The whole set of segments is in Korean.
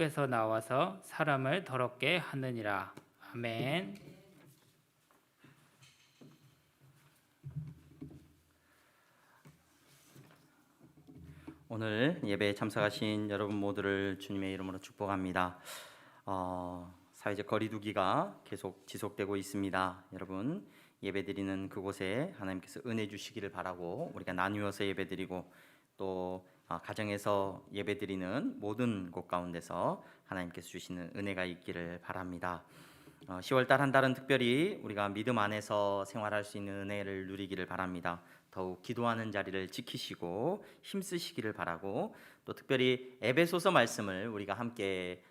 에서 나와서 사람을 더럽게 하느니라. 아멘. 오늘 예배에 참석하신 여러분 모두를 주님의 이름으로 축복합니다. 사회적 거리두기가 계속 지속되고 있습니다. 여러분 예배드리는 그곳에 하나님께서 은혜 주시기를 바라고 우리가 나누어서 예배드리고 또 가정에서 예배드리는 모든 곳 가운데서 하나님께서 주시는 은혜가 있기를 바랍니다. 10월달 한 달은 특별히 우리가 믿음 안에서 생활할 수 있는 은혜를 누리기를 바랍니다. 더욱 기도하는 자리를 지키시고 힘쓰시기를 바라고 또 특별히 에베소서 말씀을 우리가 함께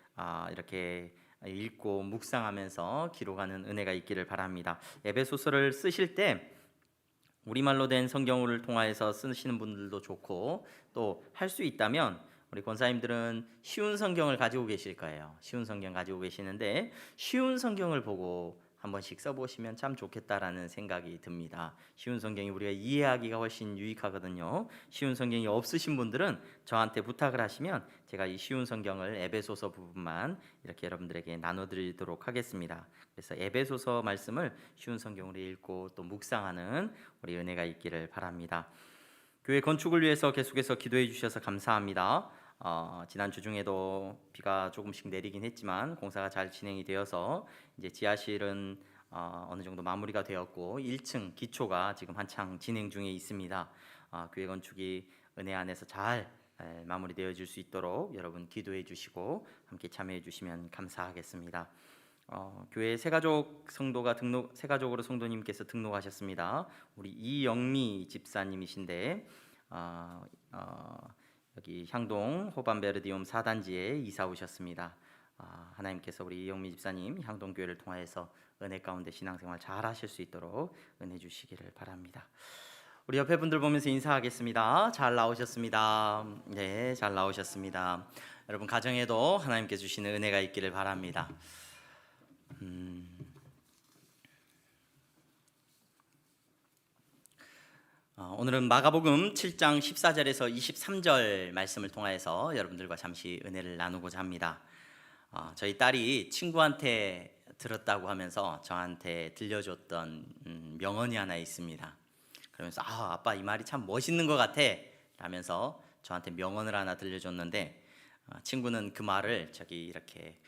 이렇게 읽고 묵상하면서 기록하는 은혜가 있기를 바랍니다. 에베소서를 쓰실 때 우리말로 된 성경을 통하여서 쓰시는 분들도 좋고 또 할 수 있다면 우리 권사님들은 쉬운 성경을 가지고 계실 거예요. 쉬운 성경 가지고 계시는데 쉬운 성경을 보고 한 번씩 써보시면 참 좋겠다라는 생각이 듭니다. 쉬운 성경이 우리가 이해하기가 훨씬 유익하거든요. 쉬운 성경이 없으신 분들은 저한테 부탁을 하시면 제가 이 쉬운 성경을 에베소서 부분만 이렇게 여러분들에게 나눠드리도록 하겠습니다. 그래서 에베소서 말씀을 쉬운 성경으로 읽고 또 묵상하는 우리 은혜가 있기를 바랍니다. 교회 건축을 위해서 계속해서 기도해 주셔서 감사합니다. 지난 주 중에도 비가 조금씩 내리긴 했지만 공사가 잘 진행이 되어서 이제 지하실은 어느 정도 마무리가 되었고 1층 기초가 지금 한창 진행 중에 있습니다. 교회 건축이 은혜 안에서 잘 마무리되어 줄 수 있도록 여러분 기도해 주시고 함께 참여해 주시면 감사하겠습니다. 교회 세가족 성도가 세가족으로 성도님께서 등록하셨습니다. 우리 이영미 집사님이신데 여기 향동 호반베르디움 4단지에 이사 오셨습니다. 하나님께서 우리 이영미 집사님 향동교회를 통하여서 은혜 가운데 신앙생활 잘 하실 수 있도록 은혜 주시기를 바랍니다. 우리 옆에 분들 보면서 인사하겠습니다. 잘 나오셨습니다. 네, 잘 나오셨습니다. 여러분 가정에도 하나님께 주시는 은혜가 있기를 바랍니다. 오늘은 마가복음 7장 14절에서 23절 말씀을 통하여서 여러분들과 잠시 은혜를 나누고자 합니다. 저희 딸이 친구한테 들었다고 하면서 저한테 들려줬던 명언이 하나 있습니다. 그러면서 아빠 이 말이 참 멋있는 것 같아 라면서 저한테 명언을 하나 들려줬는데 친구는 그 말을 저기 이렇게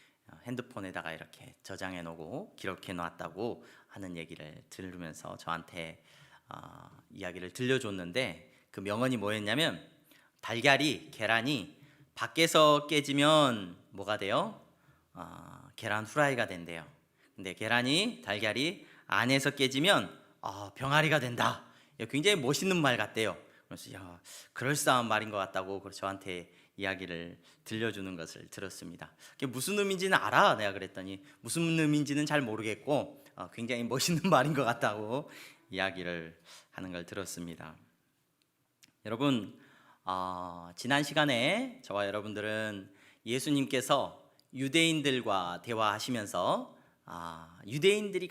핸드폰에다가 이렇게 저장해 놓고 기록해 놨다고 하는 얘기를 들으면서 저한테 이야기를 들려줬는데 그 명언이 뭐였냐면 계란이 밖에서 깨지면 뭐가 돼요? 계란 후라이가 된대요. 근데 달걀이 안에서 깨지면 병아리가 된다. 굉장히 멋있는 말 같대요. 그래서 그럴싸한 말인 것 같다고 저한테 이야기를 들려주는 것을 들었습니다. 그게 무슨 의미인지는 알아? 내가 그랬더니 무슨 의미인지는 잘 모르겠고 굉장히 멋있는 말인 것 같다고 이야기를 하는 걸 들었습니다. 여러분 지난 시간에 저와 여러분들은 예수님께서 유대인들과 대화하시면서 유대인들이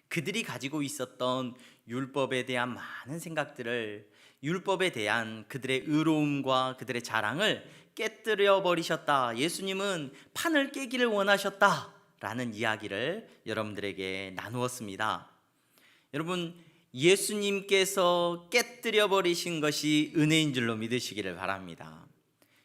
그들이 가지고 있었던 율법에 대한 많은 생각들을 율법에 대한 그들의 의로움과 그들의 자랑을 깨뜨려 버리셨다. 예수님은 판을 깨기를 원하셨다 라는 이야기를 여러분들에게 나누었습니다. 여러분 예수님께서 깨뜨려 버리신 것이 은혜인 줄로 믿으시기를 바랍니다.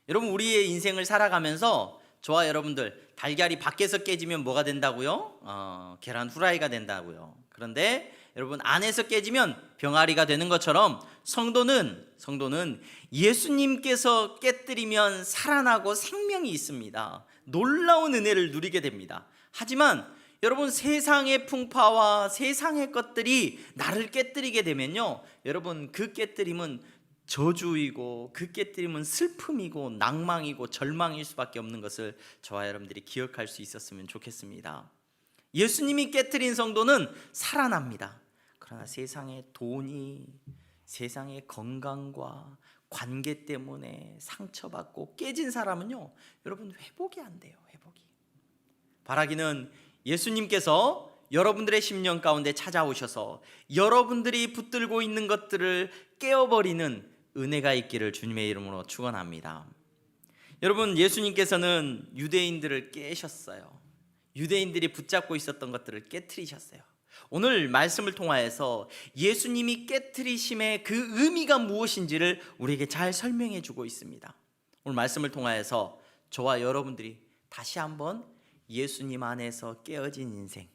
여러분 우리의 인생을 살아가면서 저와 여러분들 달걀이 밖에서 깨지면 뭐가 된다고요? 계란 후라이가 된다고요. 그런데 여러분 안에서 깨지면 병아리가 되는 것처럼 성도는 예수님께서 깨뜨리면 살아나고 생명이 있습니다. 놀라운 은혜를 누리게 됩니다. 하지만 여러분 세상의 풍파와 세상의 것들이 나를 깨뜨리게 되면요, 여러분 그 깨뜨림은 저주이고 그 깨뜨림은 슬픔이고 낭망이고 절망일 수밖에 없는 것을 저와 여러분들이 기억할 수 있었으면 좋겠습니다. 예수님이 깨뜨린 성도는 살아납니다. 그러나 세상의 돈이, 세상의 건강과 관계 때문에 상처받고 깨진 사람은요, 여러분 회복이 안 돼요. 바라기는 예수님께서 여러분들의 심령 가운데 찾아오셔서 여러분들이 붙들고 있는 것들을 깨어버리는 은혜가 있기를 주님의 이름으로 축원합니다. 여러분, 예수님께서는 유대인들을 깨셨어요. 유대인들이 붙잡고 있었던 것들을 깨트리셨어요. 오늘 말씀을 통하여서 예수님이 깨트리심의 그 의미가 무엇인지를 우리에게 잘 설명해 주고 있습니다. 오늘 말씀을 통하여서 저와 여러분들이 다시 한번 예수님 안에서 깨어진 인생,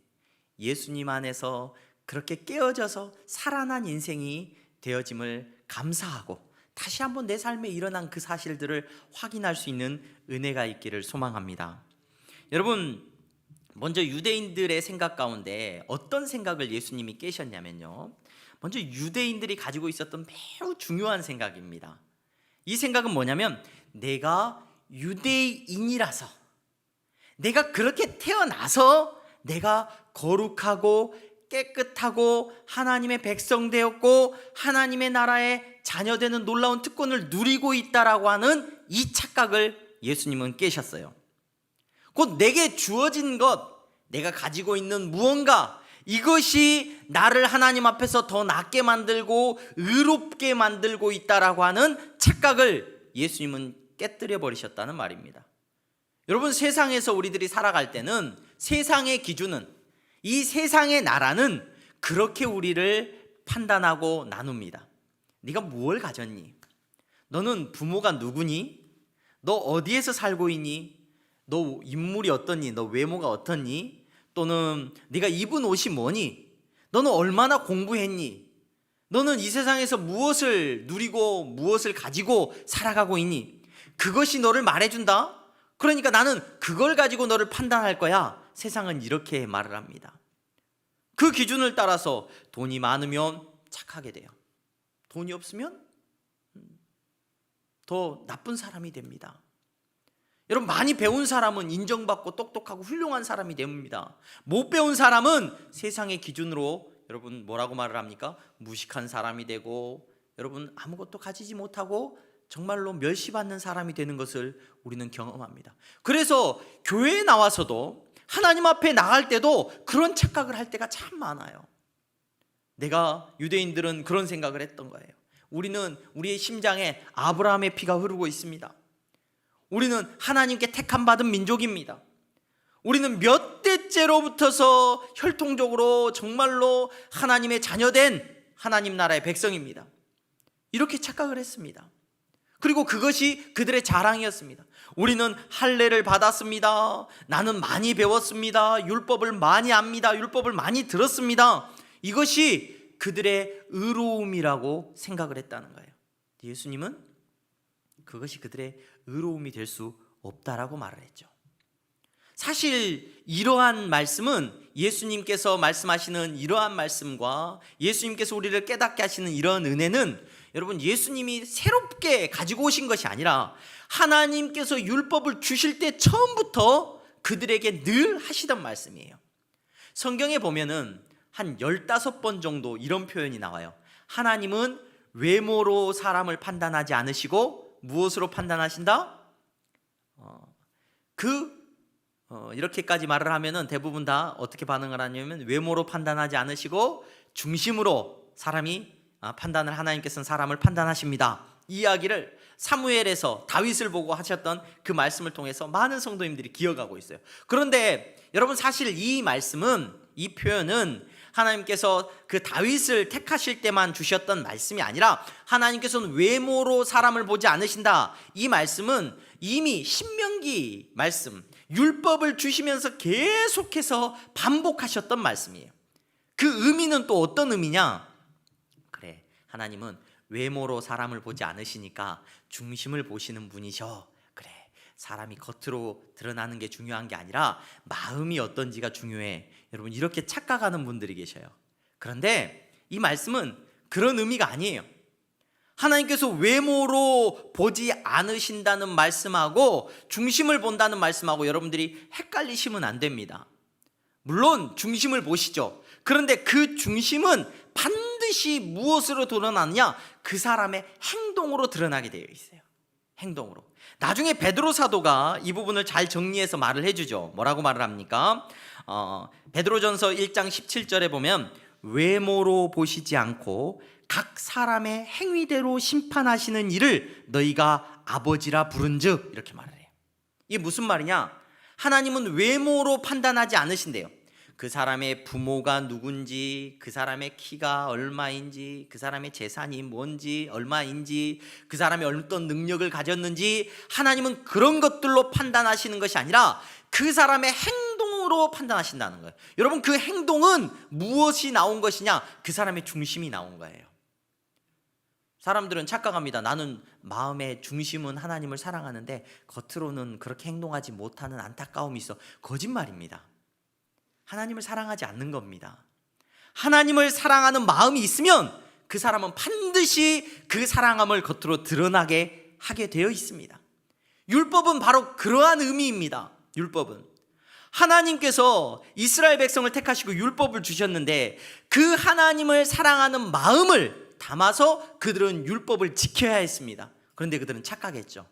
예수님 안에서 그렇게 깨어져서 살아난 인생이 되어짐을 감사하고 다시 한번 내 삶에 일어난 그 사실들을 확인할 수 있는 은혜가 있기를 소망합니다. 여러분, 먼저 유대인들의 생각 가운데 어떤 생각을 예수님이 깨셨냐면요, 먼저 유대인들이 가지고 있었던 매우 중요한 생각입니다. 이 생각은 뭐냐면, 내가 유대인이라서, 내가 그렇게 태어나서 내가 거룩하고 깨끗하고 하나님의 백성 되었고 하나님의 나라의 자녀되는 놀라운 특권을 누리고 있다라고 하는 이 착각을 예수님은 깨셨어요. 곧 내게 주어진 것, 내가 가지고 있는 무언가, 이것이 나를 하나님 앞에서 더 낫게 만들고 의롭게 만들고 있다라고 하는 착각을 예수님은 깨뜨려 버리셨다는 말입니다. 여러분, 세상에서 우리들이 살아갈 때는 세상의 기준은, 이 세상의 나라는 그렇게 우리를 판단하고 나눕니다. 네가 무엇을 가졌니? 너는 부모가 누구니? 너 어디에서 살고 있니? 너 인물이 어떻니? 너 외모가 어떻니? 또는 네가 입은 옷이 뭐니? 너는 얼마나 공부했니? 너는 이 세상에서 무엇을 누리고 무엇을 가지고 살아가고 있니? 그것이 너를 말해준다? 그러니까 나는 그걸 가지고 너를 판단할 거야. 세상은 이렇게 말을 합니다. 그 기준을 따라서 돈이 많으면 착하게 돼요. 돈이 없으면 더 나쁜 사람이 됩니다. 여러분, 많이 배운 사람은 인정받고 똑똑하고 훌륭한 사람이 됩니다. 못 배운 사람은 세상의 기준으로 여러분 뭐라고 말을 합니까? 무식한 사람이 되고, 여러분 아무것도 가지지 못하고 정말로 멸시받는 사람이 되는 것을 우리는 경험합니다. 그래서 교회에 나와서도 하나님 앞에 나갈 때도 그런 착각을 할 때가 참 많아요. 유대인들은 그런 생각을 했던 거예요. 우리는 우리의 심장에 아브라함의 피가 흐르고 있습니다. 우리는 하나님께 택함 받은 민족입니다. 우리는 몇 대째로부터서 혈통적으로 정말로 하나님의 자녀된 하나님 나라의 백성입니다. 이렇게 착각을 했습니다. 그리고 그것이 그들의 자랑이었습니다. 우리는 할례를 받았습니다. 나는 많이 배웠습니다. 율법을 많이 압니다. 율법을 많이 들었습니다. 이것이 그들의 의로움이라고 생각을 했다는 거예요. 예수님은 그것이 그들의 의로움이 될 수 없다라고 말을 했죠. 사실 이러한 말씀은, 예수님께서 말씀하시는 이러한 말씀과 예수님께서 우리를 깨닫게 하시는 이런 은혜는 여러분, 예수님이 새롭게 가지고 오신 것이 아니라 하나님께서 율법을 주실 때 처음부터 그들에게 늘 하시던 말씀이에요. 성경에 보면은 한 15번 정도 이런 표현이 나와요. 하나님은 외모로 사람을 판단하지 않으시고 무엇으로 판단하신다? 이렇게까지 말을 하면은 대부분 다 어떻게 반응을 하냐면, 외모로 판단하지 않으시고 중심으로 사람이 판단을, 하나님께서는 사람을 판단하십니다. 이 이야기를 사무엘에서 다윗을 보고 하셨던 그 말씀을 통해서 많은 성도님들이 기억하고 있어요. 그런데 여러분, 사실 이 말씀은, 이 표현은 하나님께서 그 다윗을 택하실 때만 주셨던 말씀이 아니라 하나님께서는 외모로 사람을 보지 않으신다. 이 말씀은 이미 신명기 말씀, 율법을 주시면서 계속해서 반복하셨던 말씀이에요. 그 의미는 또 어떤 의미냐? 그래, 하나님은 외모로 사람을 보지 않으시니까 중심을 보시는 분이셔. 그래, 사람이 겉으로 드러나는 게 중요한 게 아니라 마음이 어떤지가 중요해. 여러분, 이렇게 착각하는 분들이 계셔요. 그런데 이 말씀은 그런 의미가 아니에요. 하나님께서 외모로 보지 않으신다는 말씀하고 중심을 본다는 말씀하고 여러분들이 헷갈리시면 안 됩니다. 물론 중심을 보시죠. 그런데 그 중심은 반드시 무엇으로 드러나느냐? 그 사람의 행동으로 드러나게 되어 있어요. 행동으로. 나중에 베드로 사도가 이 부분을 잘 정리해서 말을 해주죠. 뭐라고 말을 합니까? 베드로전서 1장 17절에 보면, 외모로 보시지 않고 각 사람의 행위대로 심판하시는 이를 너희가 아버지라 부른즉, 이렇게 말을 해요. 이게 무슨 말이냐? 하나님은 외모로 판단하지 않으신대요. 그 사람의 부모가 누군지, 그 사람의 키가 얼마인지, 그 사람의 재산이 뭔지, 얼마인지, 그 사람이 어떤 능력을 가졌는지, 하나님은 그런 것들로 판단하시는 것이 아니라 그 사람의 행동으로 판단하신다는 거예요. 여러분, 그 행동은 무엇이 나온 것이냐? 그 사람의 중심이 나온 거예요. 사람들은 착각합니다. 나는 마음의 중심은 하나님을 사랑하는데 겉으로는 그렇게 행동하지 못하는 안타까움이 있어. 거짓말입니다. 하나님을 사랑하지 않는 겁니다. 하나님을 사랑하는 마음이 있으면 그 사람은 반드시 그 사랑함을 겉으로 드러나게 하게 되어 있습니다. 율법은 바로 그러한 의미입니다. 율법은 하나님께서 이스라엘 백성을 택하시고 율법을 주셨는데 그 하나님을 사랑하는 마음을 담아서 그들은 율법을 지켜야 했습니다. 그런데 그들은 착각했죠.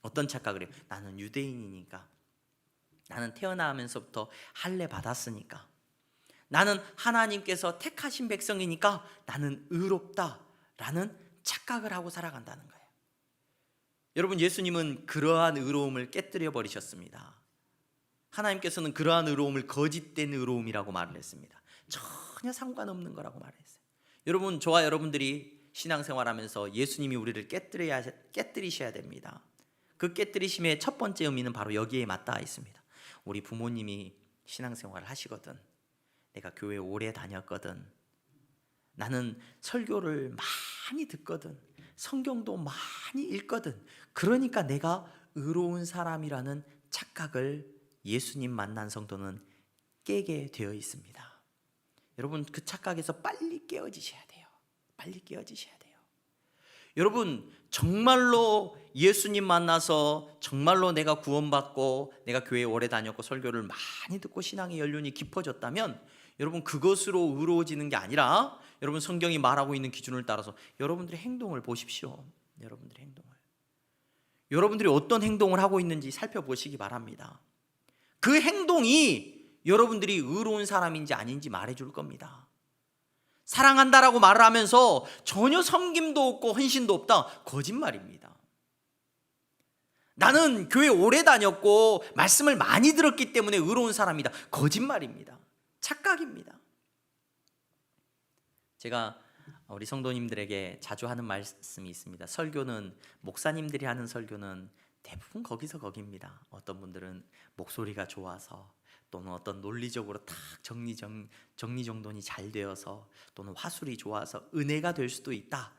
어떤 착각을 해요? 나는 유대인이니까, 나는 태어나면서부터 할례 받았으니까, 나는 하나님께서 택하신 백성이니까 나는 의롭다라는 착각을 하고 살아간다는 거예요. 여러분, 예수님은 그러한 의로움을 깨뜨려 버리셨습니다. 하나님께서는 그러한 의로움을 거짓된 의로움이라고 말을 했습니다. 전혀 상관없는 거라고 말했어요. 여러분, 저와 여러분들이 신앙생활하면서 예수님이 우리를 깨뜨리셔야 됩니다. 그 깨뜨리심의 첫 번째 의미는 바로 여기에 맞닿아 있습니다. 우리 부모님이 신앙생활을 하시거든, 내가 교회 오래 다녔거든, 나는 설교를 많이 듣거든, 성경도 많이 읽거든, 그러니까 내가 의로운 사람이라는 착각을 예수님 만난 성도는 깨게 되어 있습니다. 여러분, 그 착각에서 빨리 깨어지셔야 돼요. 빨리 깨어지셔야 돼요. 여러분, 정말로 예수님 만나서 정말로 내가 구원받고 내가 교회에 오래 다녔고 설교를 많이 듣고 신앙의 연륜이 깊어졌다면 여러분, 그것으로 의로워지는 게 아니라 여러분, 성경이 말하고 있는 기준을 따라서 여러분들의 행동을 보십시오. 여러분들의 행동을, 여러분들이 어떤 행동을 하고 있는지 살펴보시기 바랍니다. 그 행동이 여러분들이 의로운 사람인지 아닌지 말해줄 겁니다. 사랑한다라고 말을 하면서 전혀 섬김도 없고 헌신도 없다, 거짓말입니다. 나는 교회 오래 다녔고 말씀을 많이 들었기 때문에 의로운 사람이다, 거짓말입니다. 착각입니다. 제가 우리 성도님들에게 자주 하는 말씀이 있습니다. 설교는, 목사님들이 하는 설교는 대부분 거기입니다. 어떤 분들은 목소리가 좋아서, 또는 어떤 논리적으로 딱 정리정돈이 잘 되어서, 또는 화술이 좋아서 은혜가 될 수도 있다,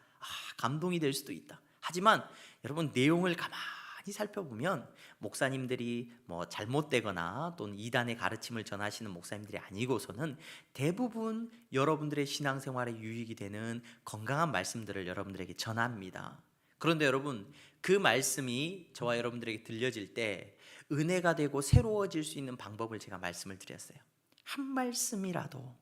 감동이 될 수도 있다. 하지만 여러분, 내용을 가만히 살펴보면 목사님들이 잘못되거나 또는 이단의 가르침을 전하시는 목사님들이 아니고서는 대부분 여러분들의 신앙생활에 유익이 되는 건강한 말씀들을 여러분들에게 전합니다. 그런데 여러분, 그 말씀이 저와 여러분들에게 들려질 때 은혜가 되고 새로워질 수 있는 방법을 제가 말씀을 드렸어요. 한 말씀이라도,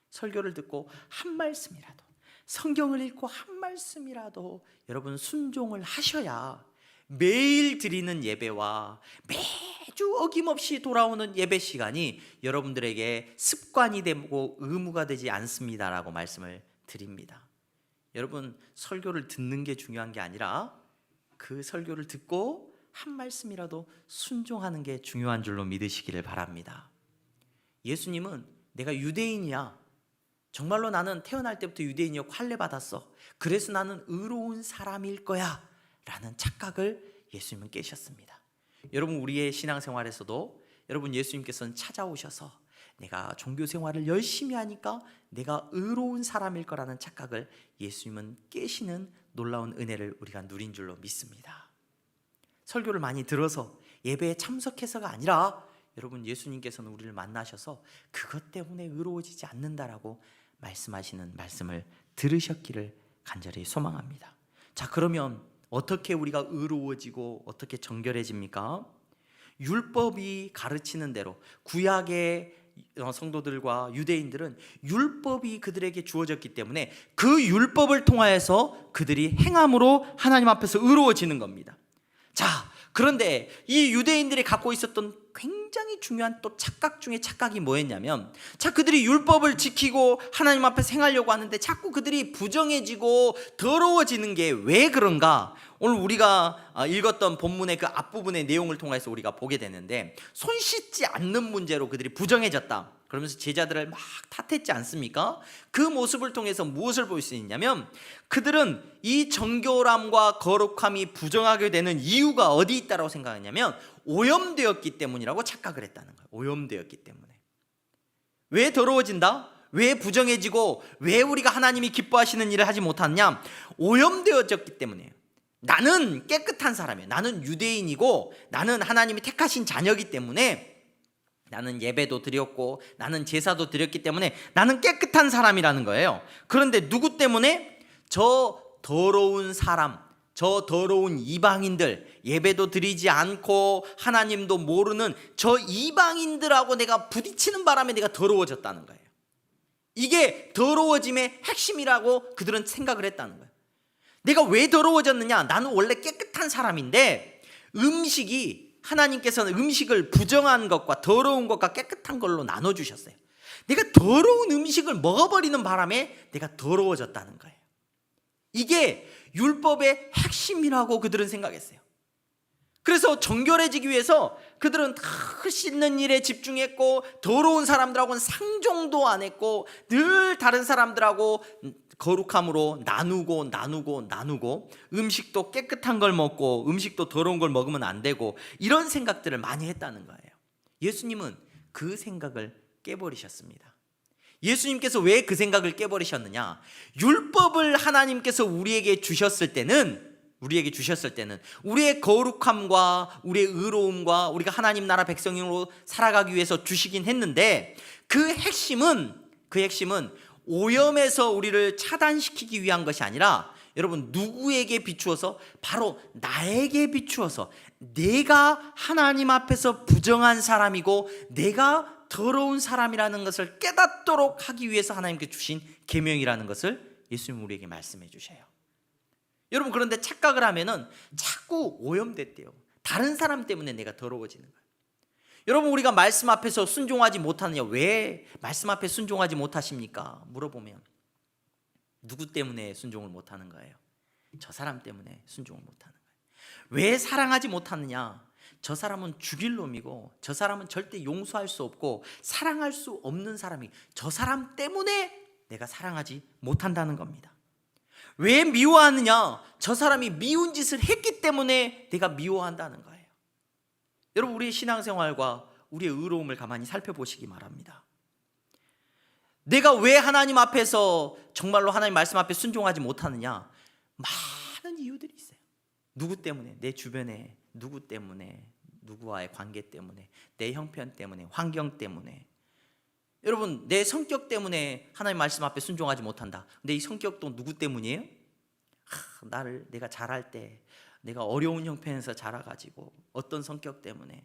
설교를 듣고 한 말씀이라도, 성경을 읽고 한 말씀이라도 여러분 순종을 하셔야 매일 드리는 예배와 매주 어김없이 돌아오는 예배 시간이 여러분들에게 습관이 되고 의무가 되지 않습니다라고 말씀을 드립니다. 여러분, 설교를 듣는 게 중요한 게 아니라 그 설교를 듣고 한 말씀이라도 순종하는 게 중요한 줄로 믿으시기를 바랍니다. 예수님은 내가 유대인이야, 정말로 나는 태어날 때부터 유대인이었고 할례 받았어, 그래서 나는 의로운 사람일 거야 라는 착각을 예수님은 깨셨습니다. 여러분, 우리의 신앙생활에서도 여러분, 예수님께서는 찾아오셔서 내가 종교생활을 열심히 하니까 내가 의로운 사람일 거라는 착각을 예수님은 깨시는 놀라운 은혜를 우리가 누린 줄로 믿습니다. 설교를 많이 들어서 예배에 참석해서가 아니라 여러분, 예수님께서는 우리를 만나셔서 그것 때문에 의로워지지 않는다라고 말씀하시는 말씀을 들으셨기를 간절히 소망합니다. 자, 그러면 어떻게 우리가 의로워지고 어떻게 정결해집니까? 율법이 가르치는 대로, 구약의 성도들과 유대인들은 율법이 그들에게 주어졌기 때문에 그 율법을 통하여서 그들이 행함으로 하나님 앞에서 의로워지는 겁니다. 자, 그런데 이 유대인들이 갖고 있었던 굉장히 중요한 또 착각 중에 착각이 뭐였냐면, 자, 그들이 율법을 지키고 하나님 앞에서 행하려고 하는데 자꾸 그들이 부정해지고 더러워지는 게 왜 그런가? 오늘 우리가 읽었던 본문의 그 앞부분의 내용을 통해서 우리가 보게 되는데, 손 씻지 않는 문제로 그들이 부정해졌다 그러면서 제자들을 막 탓했지 않습니까? 그 모습을 통해서 무엇을 볼 수 있냐면, 그들은 이 정결함과 거룩함이 부정하게 되는 이유가 어디 있다고 생각했냐면 오염되었기 때문이라고 착각을 했다는 거예요. 오염되었기 때문에. 왜 더러워진다? 왜 부정해지고 왜 우리가 하나님이 기뻐하시는 일을 하지 못하느냐? 오염되어졌기 때문이에요. 나는 깨끗한 사람이에요. 나는 유대인이고 나는 하나님이 택하신 자녀이기 때문에 나는 예배도 드렸고 나는 제사도 드렸기 때문에 나는 깨끗한 사람이라는 거예요. 그런데 누구 때문에? 저 더러운 사람, 저 더러운 이방인들, 예배도 드리지 않고 하나님도 모르는 저 이방인들하고 내가 부딪히는 바람에 내가 더러워졌다는 거예요. 이게 더러워짐의 핵심이라고 그들은 생각을 했다는 거예요. 내가 왜 더러워졌느냐? 나는 원래 깨끗한 사람인데 음식이, 하나님께서는 음식을 부정한 것과 더러운 것과 깨끗한 걸로 나눠주셨어요. 내가 더러운 음식을 먹어버리는 바람에 내가 더러워졌다는 거예요. 이게 율법의 핵심이라고 그들은 생각했어요. 그래서 정결해지기 위해서 그들은 다 씻는 일에 집중했고 더러운 사람들하고는 상종도 안 했고 늘 다른 사람들하고 거룩함으로 나누고 음식도 깨끗한 걸 먹고 음식도 더러운 걸 먹으면 안 되고 이런 생각들을 많이 했다는 거예요. 예수님은 그 생각을 깨버리셨습니다. 예수님께서 왜 그 생각을 깨버리셨느냐? 율법을 하나님께서 우리에게 주셨을 때는 우리의 거룩함과 우리의 의로움과 우리가 하나님 나라 백성으로 살아가기 위해서 주시긴 했는데 그 핵심은 오염에서 우리를 차단시키기 위한 것이 아니라 여러분 누구에게 비추어서? 바로 나에게 비추어서 내가 하나님 앞에서 부정한 사람이고 내가 더러운 사람이라는 것을 깨닫도록 하기 위해서 하나님께 주신 계명이라는 것을 예수님 우리에게 말씀해 주셔요. 여러분 그런데 착각을 하면은 자꾸 오염됐대요. 다른 사람 때문에 내가 더러워지는 거예요. 여러분 우리가 말씀 앞에서 순종하지 못하느냐? 왜 말씀 앞에 순종하지 못하십니까? 물어보면 누구 때문에 순종을 못하는 거예요? 저 사람 때문에 순종을 못하는 거예요. 왜 사랑하지 못하느냐? 저 사람은 죽일 놈이고 저 사람은 절대 용서할 수 없고 사랑할 수 없는 사람이, 저 사람 때문에 내가 사랑하지 못한다는 겁니다. 왜 미워하느냐? 저 사람이 미운 짓을 했기 때문에 내가 미워한다는 거예요. 여러분 우리의 신앙생활과 우리의 의로움을 가만히 살펴보시기 바랍니다. 내가 왜 하나님 앞에서 정말로 하나님 말씀 앞에 순종하지 못하느냐? 많은 이유들이 있어요. 누구 때문에? 내 주변에 누구 때문에, 누구와의 관계 때문에, 내 형편 때문에, 환경 때문에. 여러분 내 성격 때문에 하나님 말씀 앞에 순종하지 못한다. 근데 이 성격도 누구 때문이에요? 내가 자랄 때 내가 어려운 형편에서 자라가지고 어떤 성격 때문에,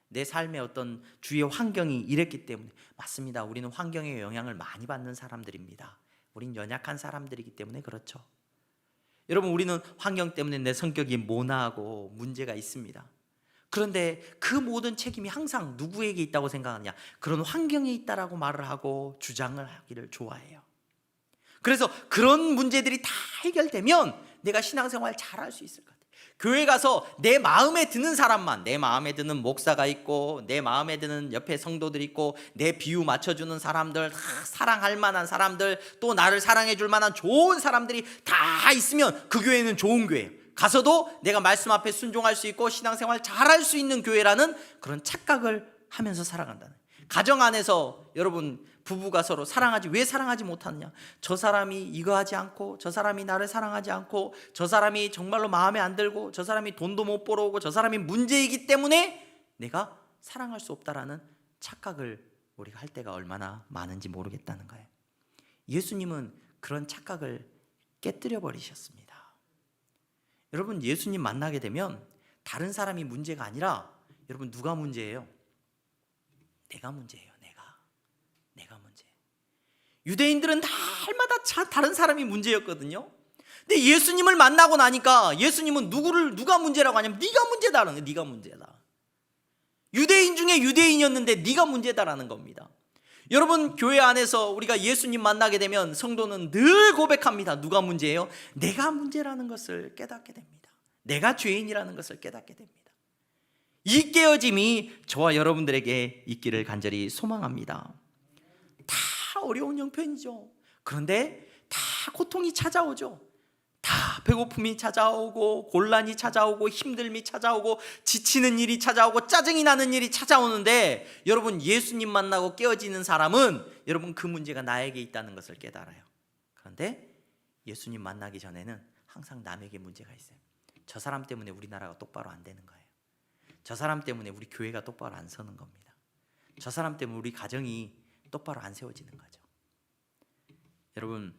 내 삶의 어떤 주위의 환경이 이랬기 때문에. 맞습니다. 우리는 환경의 영향을 많이 받는 사람들입니다. 우린 연약한 사람들이기 때문에 그렇죠. 여러분 우리는 환경 때문에 내 성격이 모나하고 문제가 있습니다. 그런데 그 모든 책임이 항상 누구에게 있다고 생각하느냐? 그런 환경에 있다라고 말을 하고 주장을 하기를 좋아해요. 그래서 그런 문제들이 다 해결되면 내가 신앙생활 잘할 수 있을 것 같아요. 교회 가서 내 마음에 드는 사람만, 내 마음에 드는 목사가 있고 내 마음에 드는 옆에 성도들 있고 내 비유 맞춰주는 사람들, 사랑할 만한 사람들, 또 나를 사랑해 줄 만한 좋은 사람들이 다 있으면 그 교회는 좋은 교회예요. 가서도 내가 말씀 앞에 순종할 수 있고 신앙생활 잘할 수 있는 교회라는 그런 착각을 하면서 살아간다는. 가정 안에서 여러분 부부가 서로 왜 사랑하지 못하느냐? 저 사람이 이거 하지 않고, 저 사람이 나를 사랑하지 않고, 저 사람이 정말로 마음에 안 들고, 저 사람이 돈도 못 벌어오고, 저 사람이 문제이기 때문에 내가 사랑할 수 없다라는 착각을 우리가 할 때가 얼마나 많은지 모르겠다는 거예요. 예수님은 그런 착각을 깨뜨려 버리셨습니다. 여러분 예수님 만나게 되면 다른 사람이 문제가 아니라 여러분 누가 문제예요? 내가 문제예요. 내가 문제예요. 유대인들은 날마다 다른 사람이 문제였거든요. 근데 예수님을 만나고 나니까 예수님은 누가 문제라고 하냐면 네가 문제다라는 거예요. 네가 문제다. 유대인 중에 유대인이었는데 네가 문제다라는 겁니다. 여러분 교회 안에서 우리가 예수님 만나게 되면 성도는 늘 고백합니다. 누가 문제예요? 내가 문제라는 것을 깨닫게 됩니다. 내가 죄인이라는 것을 깨닫게 됩니다. 이 깨어짐이 저와 여러분들에게 있기를 간절히 소망합니다. 다 어려운 형편이죠. 그런데 다 고통이 찾아오죠. 다 배고픔이 찾아오고 곤란이 찾아오고 힘듦이 찾아오고 지치는 일이 찾아오고 짜증이 나는 일이 찾아오는데, 여러분 예수님 만나고 깨어지는 사람은 여러분 그 문제가 나에게 있다는 것을 깨달아요. 그런데 예수님 만나기 전에는 항상 남에게 문제가 있어요. 저 사람 때문에 우리나라가 똑바로 안 되는 거예요. 저 사람 때문에 우리 교회가 똑바로 안 서는 겁니다. 저 사람 때문에 우리 가정이 똑바로 안 세워지는 거죠. 여러분,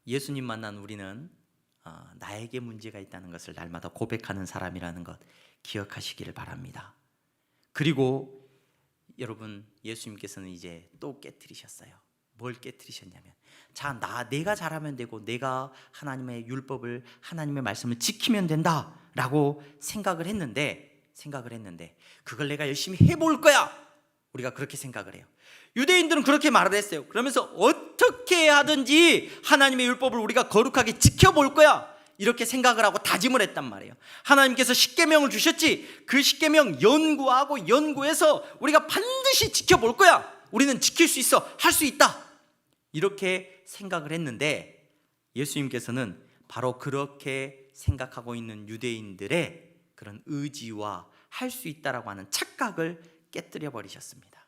예수님 만난 우리는 나에게 문제가 있다는 것을 날마다 고백하는 사람이라는 것 기억하시기를 바랍니다. 그리고 여러분, 예수님께서는 이제 또 깨트리셨어요. 뭘 깨트리셨냐면, 내가 잘하면 되고 내가 하나님의 율법을, 하나님의 말씀을 지키면 된다라고 생각을 했는데 그걸 내가 열심히 해볼 거야, 우리가 그렇게 생각을 해요. 유대인들은 그렇게 말을 했어요. 그러면서 어떻게 하든지 하나님의 율법을 우리가 거룩하게 지켜볼 거야, 이렇게 생각을 하고 다짐을 했단 말이에요. 하나님께서 십계명을 주셨지, 그 십계명 연구하고 연구해서 우리가 반드시 지켜볼 거야, 우리는 지킬 수 있어, 할 수 있다, 이렇게 생각을 했는데, 예수님께서는 바로 그렇게 생각하고 있는 유대인들의 그런 의지와 할 수 있다라고 하는 착각을 깨뜨려 버리셨습니다.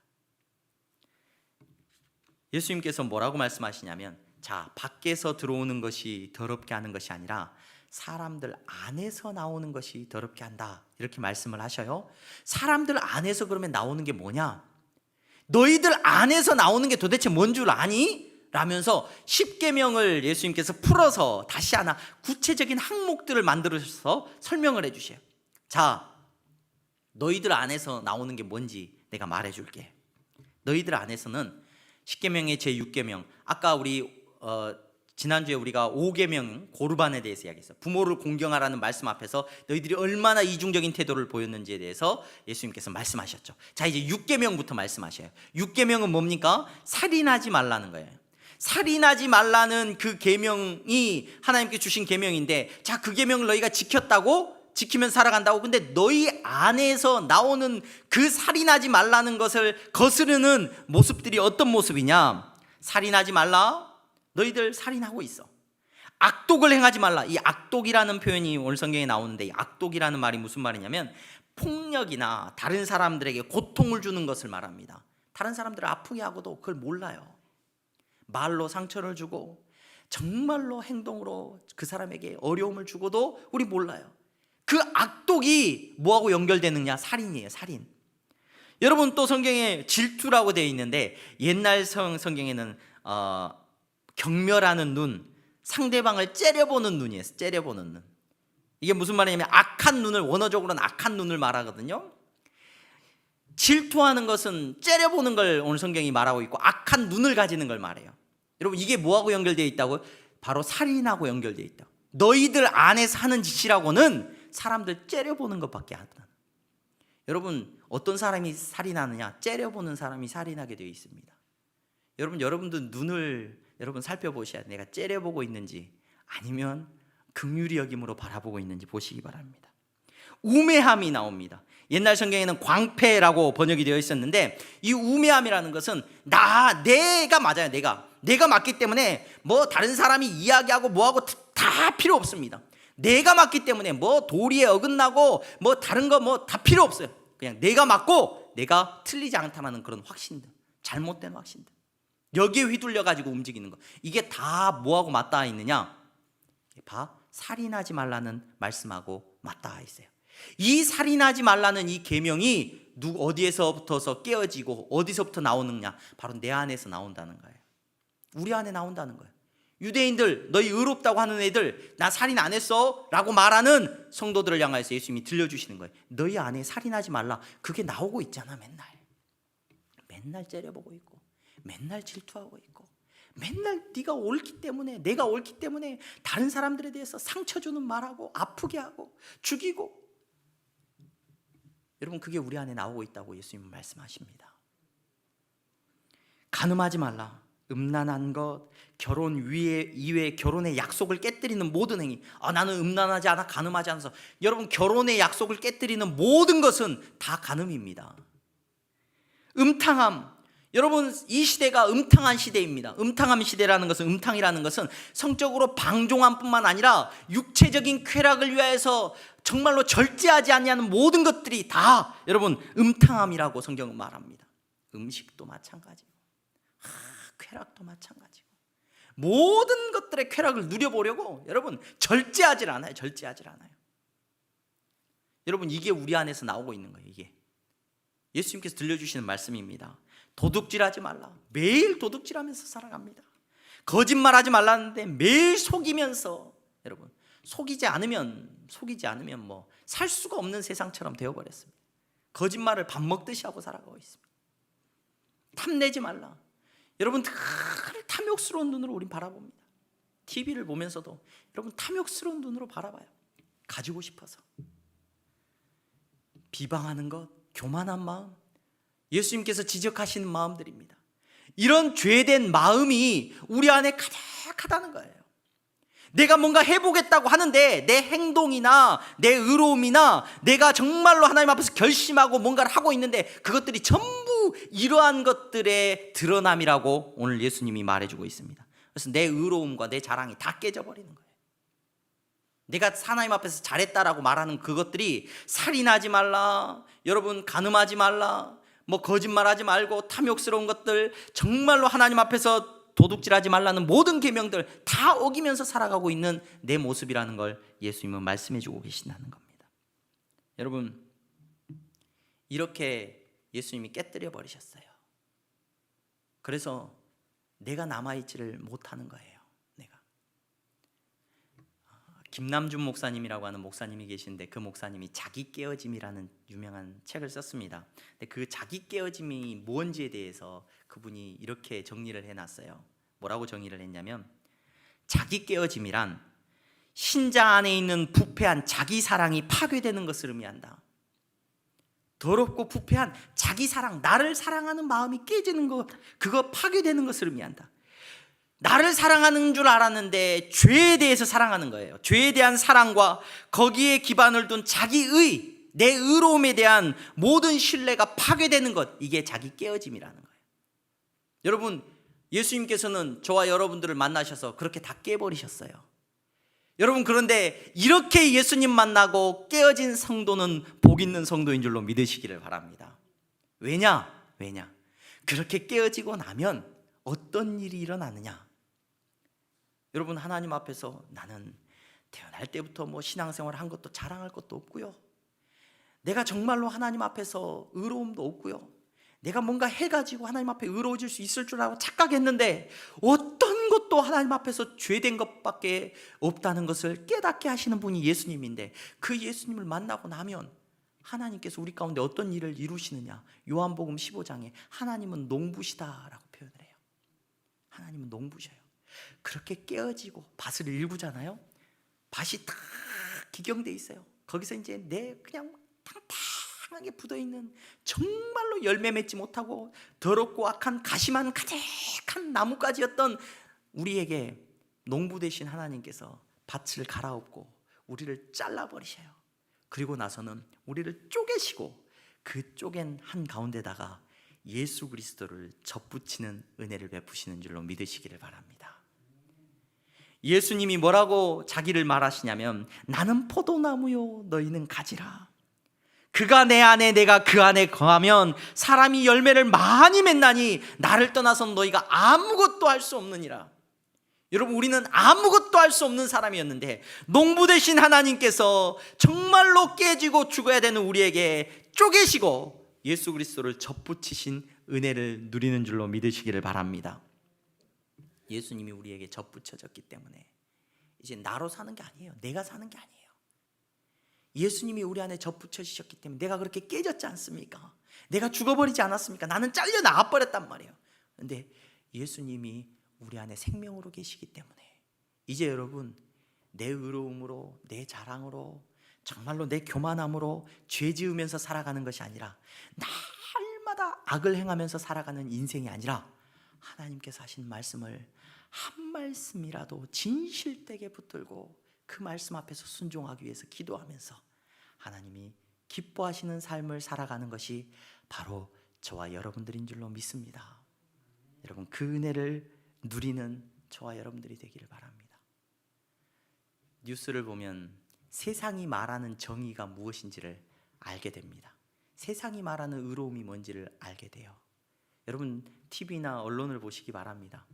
예수님께서 뭐라고 말씀하시냐면, 밖에서 들어오는 것이 더럽게 하는 것이 아니라 사람들 안에서 나오는 것이 더럽게 한다, 이렇게 말씀을 하셔요. 사람들 안에서 그러면 나오는 게 뭐냐? 너희들 안에서 나오는 게 도대체 뭔 줄 아니? 라면서 십계명을 예수님께서 풀어서 다시 하나 구체적인 항목들을 만들어서 설명을 해주세요. 너희들 안에서 나오는 게 뭔지 내가 말해줄게. 너희들 안에서는 십계명의 제6계명, 아까 우리 지난주에 우리가 5계명 고르반에 대해서 이야기했어요. 부모를 공경하라는 말씀 앞에서 너희들이 얼마나 이중적인 태도를 보였는지에 대해서 예수님께서 말씀하셨죠. 이제 6계명부터 말씀하셔요. 6계명은 뭡니까? 살인하지 말라는 거예요. 살인하지 말라는 그 계명이 하나님께 주신 계명인데, 그 계명을 너희가 지키면 살아간다고. 근데 너희 안에서 나오는 그 살인하지 말라는 것을 거스르는 모습들이 어떤 모습이냐? 살인하지 말라, 너희들 살인하고 있어. 악독을 행하지 말라, 이 악독이라는 표현이 오늘 성경에 나오는데, 이 악독이라는 말이 무슨 말이냐면 폭력이나 다른 사람들에게 고통을 주는 것을 말합니다. 다른 사람들을 아프게 하고도 그걸 몰라요. 말로 상처를 주고 정말로 행동으로 그 사람에게 어려움을 주고도 우리 몰라요. 그 악독이 뭐하고 연결되느냐? 살인이에요, 살인. 여러분, 또 성경에 질투라고 되어 있는데, 옛날 성경에는 경멸하는 눈, 상대방을 째려보는 눈이에요. 째려보는 눈. 이게 무슨 말이냐면 악한 눈을, 원어적으로는 악한 눈을 말하거든요. 질투하는 것은 째려보는 걸 오늘 성경이 말하고 있고, 악한 눈을 가지는 걸 말해요. 여러분, 이게 뭐하고 연결되어 있다고? 바로 살인하고 연결되어 있다. 너희들 안에서 하는 짓이라고는 사람들 째려보는 것밖에 안 나. 여러분, 어떤 사람이 살인하느냐? 째려보는 사람이 살인하게 되어 있습니다. 여러분들 눈을 살펴보셔야 돼요. 내가 째려보고 있는지 아니면 긍휼히 여김으로 바라보고 있는지 보시기 바랍니다. 우매함이 나옵니다. 옛날 성경에는 광패라고 번역이 되어 있었는데, 이 우매함이라는 것은 내가 맞아요. 내가 맞기 때문에 뭐 다른 사람이 이야기하고 뭐하고 다 필요 없습니다. 내가 맞기 때문에 뭐 도리에 어긋나고 뭐 다른 거 뭐 다 필요 없어요. 그냥 내가 맞고 내가 틀리지 않다는 그런 확신들, 잘못된 확신들, 여기에 휘둘려 가지고 움직이는 거, 이게 다 뭐하고 맞닿아 있느냐? 살인하지 말라는 말씀하고 맞닿아 있어요. 이 살인하지 말라는 이 계명이 어디에서부터 깨어지고 어디서부터 나오느냐? 바로 내 안에서 나온다는 거예요. 우리 안에 나온다는 거예요. 유대인들, 너희 의롭다고 하는 애들, 나 살인 안 했어 라고 말하는 성도들을 향해서 예수님이 들려주시는 거예요. 너희 안에 살인하지 말라, 그게 나오고 있잖아. 맨날 째려보고 있고, 맨날 질투하고 있고, 맨날 네가 옳기 때문에, 내가 옳기 때문에 다른 사람들에 대해서 상처 주는 말하고 아프게 하고 죽이고. 여러분, 그게 우리 안에 나오고 있다고 예수님은 말씀하십니다. 간음하지 말라, 음란한 것, 결혼 이외에 결혼의 약속을 깨뜨리는 모든 행위. 나는 음란하지 않아, 간음하지 않아서. 여러분, 결혼의 약속을 깨뜨리는 모든 것은 다 간음입니다. 음탕함. 여러분, 이 시대가 음탕한 시대입니다. 음탕함 시대라는 것은, 음탕이라는 것은 성적으로 방종함뿐만 아니라 육체적인 쾌락을 위하여서 정말로 절제하지 아니하는 모든 것들이 다 여러분 음탕함이라고 성경은 말합니다. 음식도 마찬가지고 쾌락도 마찬가지고 모든 것들의 쾌락을 누려보려고 여러분 절제하질 않아요. 절제하질 않아요. 여러분, 이게 우리 안에서 나오고 있는 거예요. 이게 예수님께서 들려주시는 말씀입니다. 도둑질하지 말라. 매일 도둑질하면서 살아갑니다. 거짓말하지 말라는데 매일 속이면서, 여러분 속이지 않으면 뭐 살 수가 없는 세상처럼 되어버렸습니다. 거짓말을 밥 먹듯이 하고 살아가고 있습니다. 탐내지 말라. 여러분, 늘 탐욕스러운 눈으로 우린 바라봅니다. TV를 보면서도 여러분 탐욕스러운 눈으로 바라봐요. 가지고 싶어서. 비방하는 것, 교만한 마음, 예수님께서 지적하시는 마음들입니다. 이런 죄된 마음이 우리 안에 가득하다는 거예요. 내가 뭔가 해보겠다고 하는데 내 행동이나 내 의로움이나 내가 정말로 하나님 앞에서 결심하고 뭔가를 하고 있는데 그것들이 전부 이러한 것들의 드러남이라고 오늘 예수님이 말해주고 있습니다. 그래서 내 의로움과 내 자랑이 다 깨져버리는 거예요. 내가 하나님 앞에서 잘했다라고 말하는 그것들이 살인하지 말라, 여러분 간음하지 말라, 뭐 거짓말하지 말고 탐욕스러운 것들, 정말로 하나님 앞에서 도둑질하지 말라는 모든 계명들 다 어기면서 살아가고 있는 내 모습이라는 걸 예수님은 말씀해주고 계신다는 겁니다. 여러분, 이렇게 예수님이 깨뜨려 버리셨어요. 그래서 내가 남아있지를 못하는 거예요. 내가 김남준 목사님이라고 하는 목사님이 계신데 그 목사님이 자기 깨어짐이라는 유명한 책을 썼습니다. 근데 그 자기 깨어짐이 뭔지에 대해서 그분이 이렇게 정리를 해놨어요. 뭐라고 정의를 했냐면, 자기 깨어짐이란 신자 안에 있는 부패한 자기 사랑이 파괴되는 것을 의미한다. 더럽고 부패한 자기 사랑, 나를 사랑하는 마음이 깨지는 것, 그거 파괴되는 것을 의미한다. 나를 사랑하는 줄 알았는데 죄에 대해서 사랑하는 거예요. 죄에 대한 사랑과 거기에 기반을 둔 자기의, 내 의로움에 대한 모든 신뢰가 파괴되는 것, 이게 자기 깨어짐이라는 거예요. 여러분, 예수님께서는 저와 여러분들을 만나셔서 그렇게 다 깨버리셨어요. 여러분, 그런데 이렇게 예수님 만나고 깨어진 성도는 복 있는 성도인 줄로 믿으시기를 바랍니다. 왜냐? 그렇게 깨어지고 나면 어떤 일이 일어나느냐? 여러분, 하나님 앞에서 나는 태어날 때부터 뭐 신앙생활 한 것도 자랑할 것도 없고요, 내가 정말로 하나님 앞에서 의로움도 없고요, 내가 뭔가 해가지고 하나님 앞에 의로워질 수 있을 줄 알고 착각했는데 어떤 것도 하나님 앞에서 죄된 것밖에 없다는 것을 깨닫게 하시는 분이 예수님인데, 그 예수님을 만나고 나면 하나님께서 우리 가운데 어떤 일을 이루시느냐? 요한복음 15장에 하나님은 농부시다라고 표현을 해요. 하나님은 농부셔요. 그렇게 깨어지고 밭을 일구잖아요. 밭이 다 기경돼 있어요. 거기서 이제 내 그냥 탕탕하게 붙어있는 정말로 열매 맺지 못하고 더럽고 악한 가시만 가득한 나뭇가지였던 우리에게 농부 되신 하나님께서 밭을 갈아엎고 우리를 잘라버리셔요. 그리고 나서는 우리를 쪼개시고 그 쪼갠 한 가운데다가 예수 그리스도를 접붙이는 은혜를 베푸시는 줄로 믿으시기를 바랍니다. 예수님이 뭐라고 자기를 말하시냐면, 나는 포도나무요 너희는 가지라. 그가 내 안에 내가 그 안에 거하면 사람이 열매를 많이 맺나니 나를 떠나선 너희가 아무것도 할 수 없느니라. 여러분, 우리는 아무것도 할 수 없는 사람이었는데 농부 되신 하나님께서 정말로 깨지고 죽어야 되는 우리에게 쪼개시고 예수 그리스도를 접붙이신 은혜를 누리는 줄로 믿으시기를 바랍니다. 예수님이 우리에게 접붙여졌기 때문에 이제 나로 사는 게 아니에요. 내가 사는 게 아니에요. 예수님이 우리 안에 접붙여지셨기 때문에 내가 그렇게 깨졌지 않습니까? 내가 죽어버리지 않았습니까? 나는 잘려 나가버렸단 말이에요. 그런데 예수님이 우리 안에 생명으로 계시기 때문에 이제 여러분, 내 의로움으로, 내 자랑으로, 정말로 내 교만함으로 죄 지으면서 살아가는 것이 아니라, 날마다 악을 행하면서 살아가는 인생이 아니라 하나님께서 하신 말씀을 한 말씀이라도 진실되게 붙들고 그 말씀 앞에서 순종하기 위해서 기도하면서 하나님이 기뻐하시는 삶을 살아가는 것이 바로 저와 여러분들인 줄로 믿습니다. 여러분, 그 은혜를 누리는 저와 여러분들이 되기를 바랍니다. 뉴스를 보면 세상이 말하는 정의가 무엇인지를 알게 됩니다. 세상이 말하는 의로움이 뭔지를 알게 돼요. 여러분, TV나 언론을 보시기 바랍니다.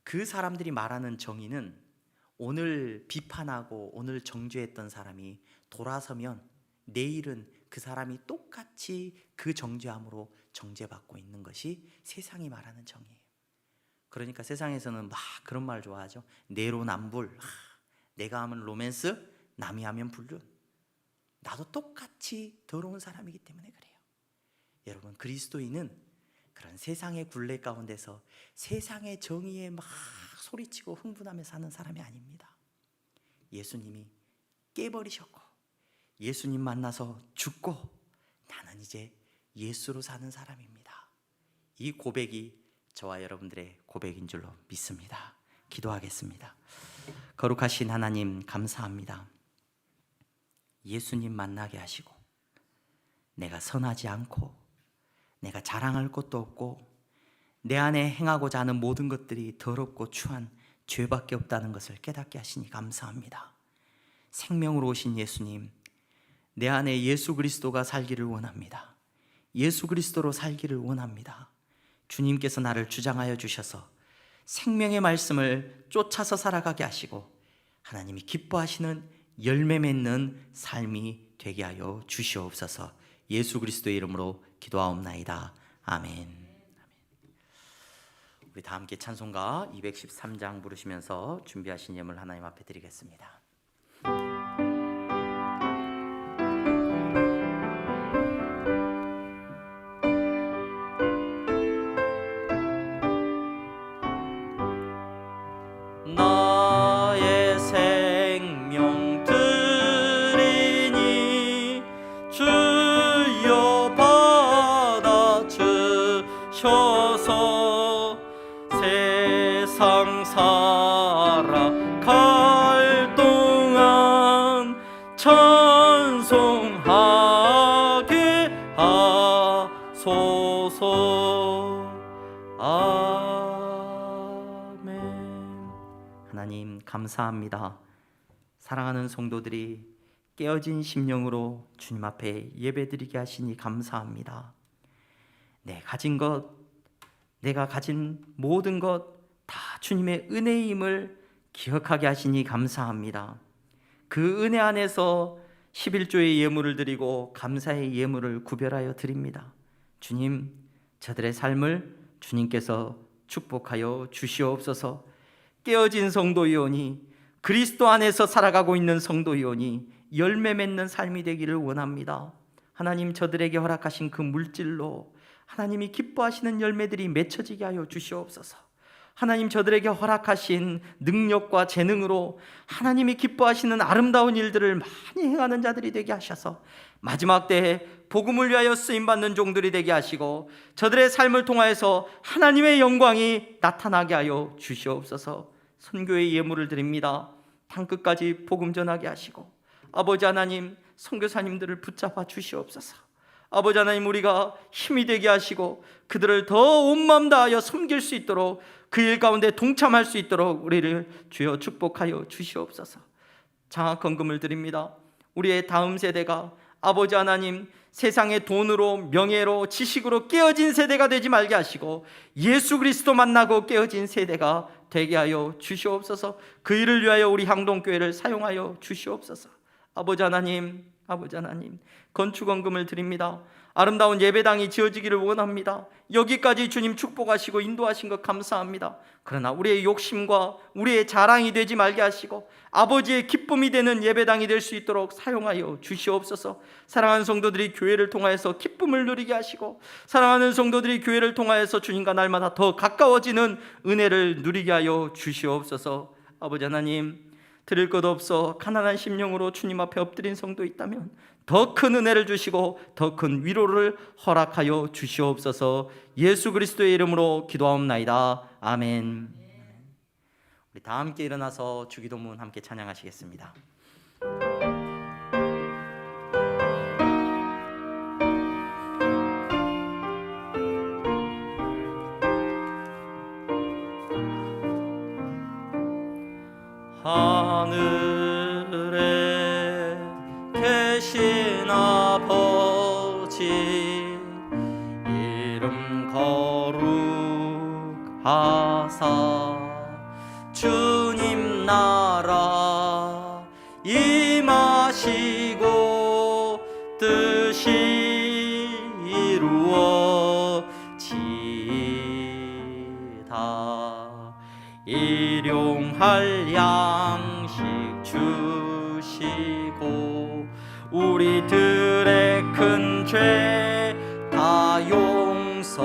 그 사람들이 말하는 정의는 오늘 비판하고 오늘 정죄했던 사람이 돌아서면 내일은 그 사람이 똑같이 그 정죄함으로 정죄받고 있는 것이 세상이 말하는 정의예요. 그러니까 세상에서는 막 그런 말 좋아하죠. 내로남불. 내가 하면 로맨스, 남이 하면 불륜. 나도 똑같이 더러운 사람이기 때문에 그래요. 여러분, 그리스도인은 그런 세상의 굴레 가운데서 세상의 정의에 막 소리치고 흥분하며 사는 사람이 아닙니다. 예수님이 깨버리셨고 예수님 만나서 죽고 나는 이제 예수로 사는 사람입니다. 이 고백이 저와 여러분들의 고백인 줄로 믿습니다. 기도하겠습니다. 거룩하신 하나님, 감사합니다. 예수님 만나게 하시고 내가 선하지 않고 내가 자랑할 것도 없고 내 안에 행하고자 하는 모든 것들이 더럽고 추한 죄밖에 없다는 것을 깨닫게 하시니 감사합니다. 생명으로 오신 예수님, 내 안에 예수 그리스도가 살기를 원합니다. 예수 그리스도로 살기를 원합니다. 주님께서 나를 주장하여 주셔서 생명의 말씀을 쫓아서 살아가게 하시고 하나님이 기뻐하시는 열매 맺는 삶이 되게 하여 주시옵소서. 예수 그리스도의 이름으로 기도하옵나이다. 아멘. 우리 다 함께 찬송가 213장 부르시면서 준비하신 예물 하나님 앞에 드리겠습니다. 나의 생명 드리니 주여 받아주셔서 세상 살아갈 동안 찬송하게 하소서. 아멘. 하나님, 감사합니다. 사랑하는 성도들이 깨어진 심령으로 주님 앞에 예배드리게 하시니 감사합니다. 내 가진 것, 내가 가진 모든 것 다 주님의 은혜임을 기억하게 하시니 감사합니다. 그 은혜 안에서 11조의 예물을 드리고 감사의 예물을 구별하여 드립니다. 주님, 저들의 삶을 주님께서 축복하여 주시옵소서. 깨어진 성도이오니, 그리스도 안에서 살아가고 있는 성도이오니 열매 맺는 삶이 되기를 원합니다. 하나님, 저들에게 허락하신 그 물질로 하나님이 기뻐하시는 열매들이 맺혀지게 하여 주시옵소서. 하나님, 저들에게 허락하신 능력과 재능으로 하나님이 기뻐하시는 아름다운 일들을 많이 행하는 자들이 되게 하셔서 마지막 때에 복음을 위하여 쓰임받는 종들이 되게 하시고 저들의 삶을 통하여서 하나님의 영광이 나타나게 하여 주시옵소서. 선교의 예물을 드립니다. 땅끝까지 복음 전하게 하시고 아버지 하나님, 선교사님들을 붙잡아 주시옵소서. 아버지 하나님, 우리가 힘이 되게 하시고 그들을 더 온 마음 다하여 섬길 수 있도록 그 일 가운데 동참할 수 있도록 우리를 주여 축복하여 주시옵소서. 장학헌금을 드립니다. 우리의 다음 세대가 아버지 하나님, 세상의 돈으로 명예로 지식으로 깨어진 세대가 되지 말게 하시고 예수 그리스도 만나고 깨어진 세대가 되게 하여 주시옵소서. 그 일을 위하여 우리 향동교회를 사용하여 주시옵소서. 아버지 하나님, 건축헌금을 드립니다. 아름다운 예배당이 지어지기를 원합니다. 여기까지 주님 축복하시고 인도하신 것 감사합니다. 그러나 우리의 욕심과 우리의 자랑이 되지 말게 하시고 아버지의 기쁨이 되는 예배당이 될 수 있도록 사용하여 주시옵소서. 사랑하는 성도들이 교회를 통하여서 기쁨을 누리게 하시고 사랑하는 성도들이 교회를 통하여서 주님과 날마다 더 가까워지는 은혜를 누리게 하여 주시옵소서. 아버지 하나님, 드릴 것 없어 가난한 심령으로 주님 앞에 엎드린 성도 있다면 더 큰 은혜를 주시고 더 큰 위로를 허락하여 주시옵소서. 예수 그리스도의 이름으로 기도하옵나이다. 아멘. 우리 다 함께 일어나서 주기도문 함께 찬양하시겠습니다. 하늘에 계신 아버지 이름 거룩하사 주님 나라 임하시고 뜻이 이루어지다. 일용할 양식 주시고 우리들의 큰 죄 다 용서하옵시고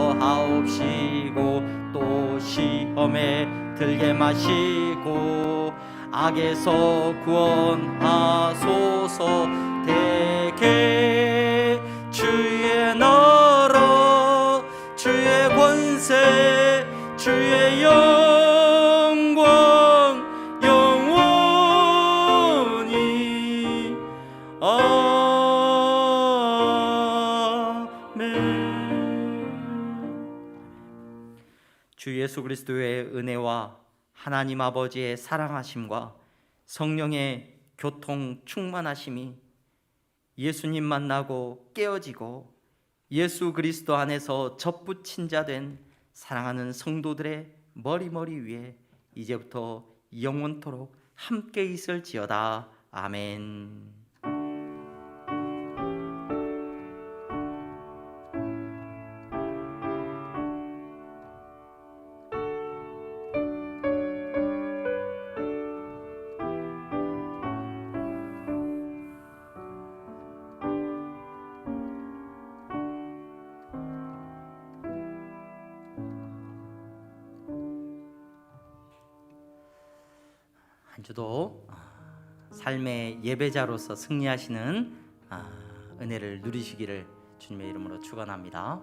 또 시험에 들게 마시고 악에서 구원하소서. 대개 주의 나라 주의 권세 주의 영광 영원히 주 예수 그리스도의 은혜와 하나님 아버지의 사랑하심과 성령의 교통 충만하심이 예수님 만나고 깨어지고 예수 그리스도 안에서 접붙인 자 된 사랑하는 성도들의 머리 위에 이제부터 영원토록 함께 있을지어다. 아멘. 한 주도 삶의 예배자로서 승리하시는 은혜를 누리시기를 주님의 이름으로 축원합니다.